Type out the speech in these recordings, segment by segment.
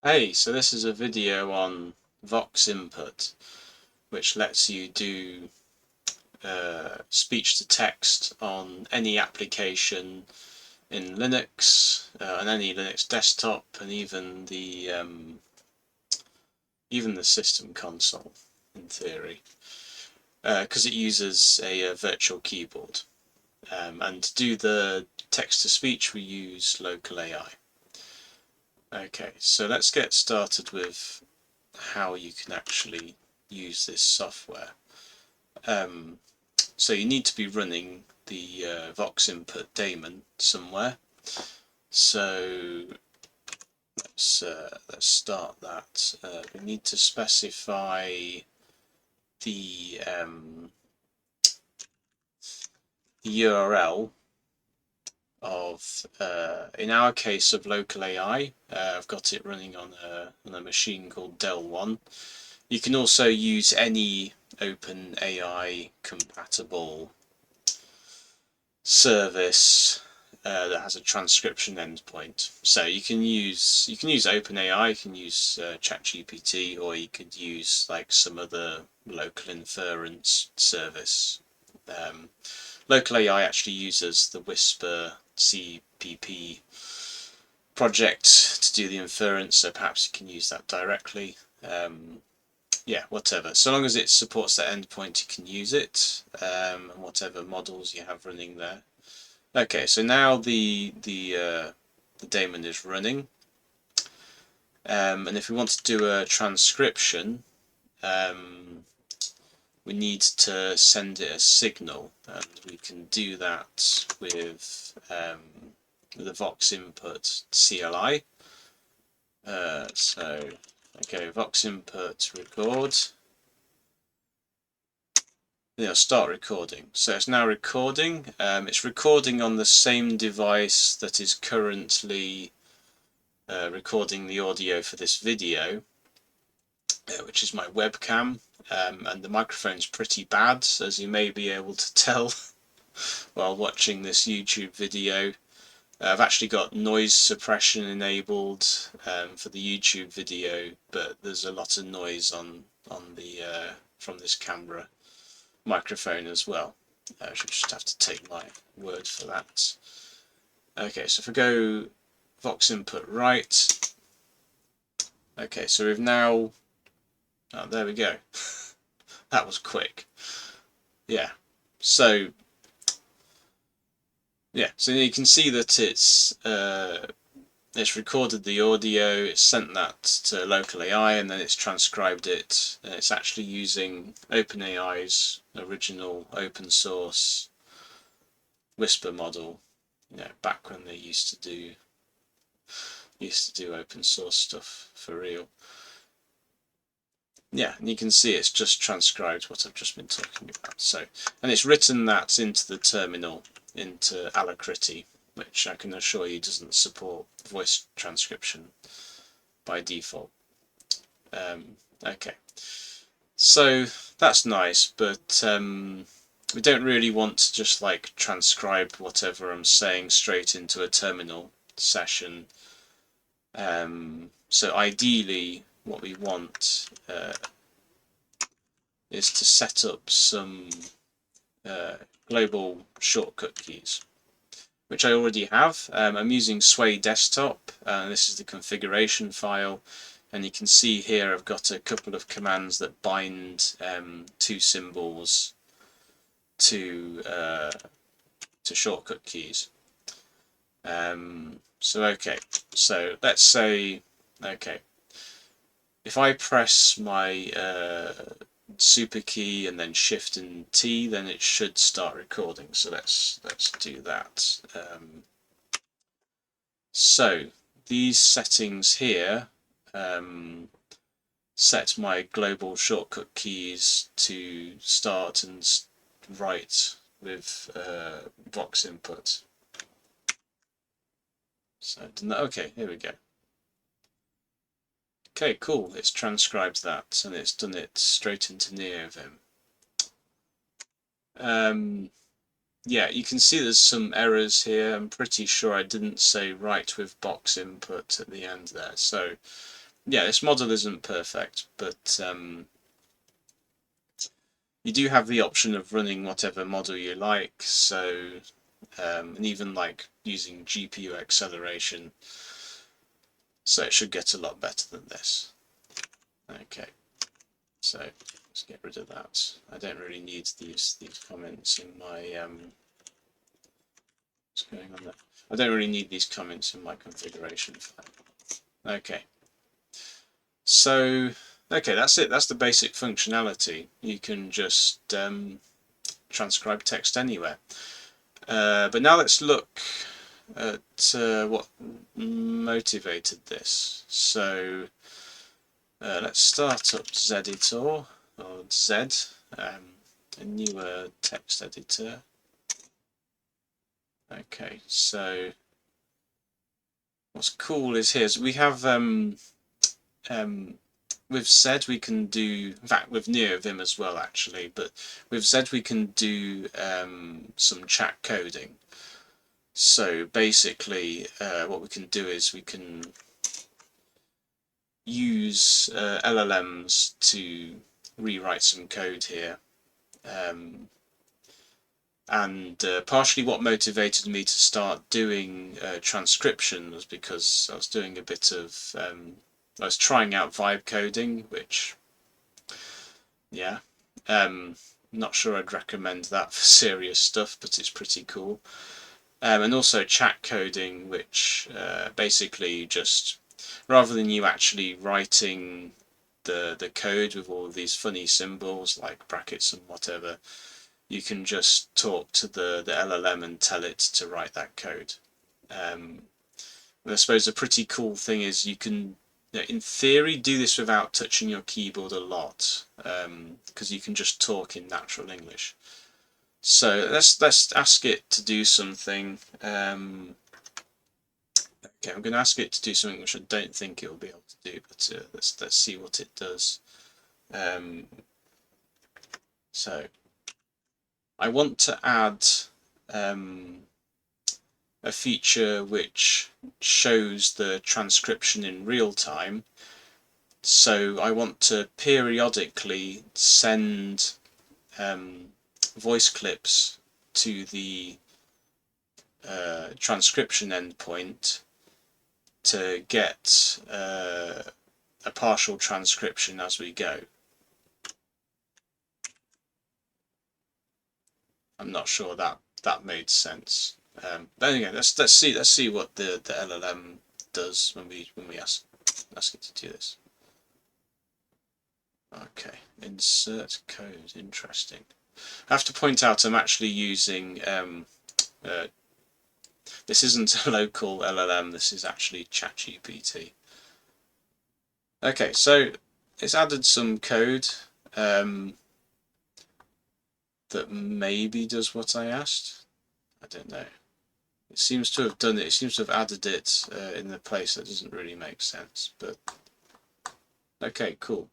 Hey, so this is a video on VoxInput, which lets you do speech to text on any application in Linux, on any Linux desktop, and even the system console, in theory, because it uses a virtual keyboard. And to do the text to speech, we use local AI. Okay, so let's get started with how you can actually use this software. Um, so you need to be running the VoxInput daemon somewhere. So let's start that. We need to specify the URL of, in our case, of local AI. I've got it running on a machine called Dell1. You can also use any OpenAI compatible service that has a transcription endpoint. So you can use OpenAI, you can use ChatGPT, or you could use like some other local inference service. Um, Local AI actually uses the Whisper CPP project to do the inference, so perhaps you can use that directly. Yeah, whatever. So long as it supports that endpoint, you can use it, and whatever models you have running there. Okay, so now the daemon is running, and if we want to do a transcription, um, we need to send it a signal, and we can do that with the VoxInput CLI. So okay, VoxInput record. Start recording. So it's now recording. It's recording on the same device that is currently recording the audio for this video, which is my webcam, and the microphone's pretty bad, as you may be able to tell while watching this YouTube video. I've actually got noise suppression enabled for the YouTube video, but there's a lot of noise on the from this camera microphone as well. I should just have to take my word for that. Okay, so if I go VoxInput right, okay, so we've now, oh, there we go. That was quick. Yeah. So yeah, so you can see that it's recorded the audio, it's sent that to local AI, and then it's transcribed it, and it's actually using OpenAI's original open source Whisper model. Back when they used to do open source stuff for real. Yeah, and you can see it's just transcribed what I've just been talking about. So, and it's written that into the terminal, into Alacrity, which I can assure you doesn't support voice transcription by default. Okay, so that's nice, but we don't really want to just like transcribe whatever I'm saying straight into a terminal session. So ideally, what we want is to set up some global shortcut keys, which I already have. I'm using Sway Desktop, and this is the configuration file. And you can see here I've got a couple of commands that bind two symbols to shortcut keys. So okay, so let's say, okay, if I press my super key and then shift and T, then it should start recording. So let's do that. So these settings here set my global shortcut keys to start and write with VoxInput. So okay, here we go. Okay, cool. It's transcribed that and it's done it straight into NeoVim. Yeah, you can see there's some errors here. I'm pretty sure I didn't say write with VoxInput at the end there. So yeah, this model isn't perfect, but you do have the option of running whatever model you like. So, and even like using GPU acceleration. So it should get a lot better than this. Okay, so let's get rid of that. I don't really need these comments in my what's going on there? I don't really need these comments in my configuration file. Okay, so okay, that's it. That's the basic functionality. You can just transcribe text anywhere. But now let's look at what motivated this. So let's start up Zeditor, or Z, a newer text editor. Okay, so what's cool is here, so we have with Z we can do, in fact with NeoVim as well actually, but with Z we can do some chat coding. So basically what we can do is we can use LLMs to rewrite some code here. And partially what motivated me to start doing transcription was because I was doing a bit of, I was trying out vibe coding, which, yeah, not sure I'd recommend that for serious stuff, but it's pretty cool. And also chat coding, which basically just, rather than you actually writing the code with all of these funny symbols like brackets and whatever, you can just talk to the LLM and tell it to write that code. I suppose a pretty cool thing is you can, in theory, do this without touching your keyboard a lot, because you can just talk in natural English. So let's ask it to do something. Okay, I'm going to ask it to do something which I don't think it will be able to do, but let's see what it does. So I want to add a feature which shows the transcription in real time. So I want to periodically send voice clips to the transcription endpoint to get a partial transcription as we go. I'm not sure that made sense. But anyway, let's see what the LLM does when we ask it to do this. Okay, insert code. Interesting. I have to point out I'm actually using this isn't a local LLM. This is actually ChatGPT. Okay, so it's added some code that maybe does what I asked. I don't know. It seems to have done it. It seems to have added it in the place that doesn't really make sense. But okay, cool.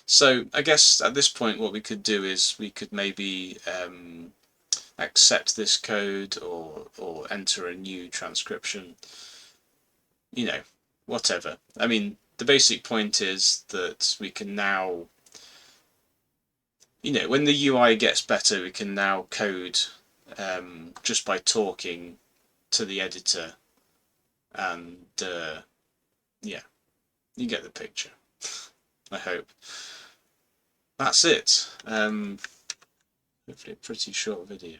So I guess at this point what we could do is we could maybe accept this code or enter a new transcription. You know, whatever. I mean, the basic point is that we can now, you know, when the UI gets better, we can now code just by talking to the editor, and yeah, you get the picture. I hope. That's it. Hopefully a pretty short video.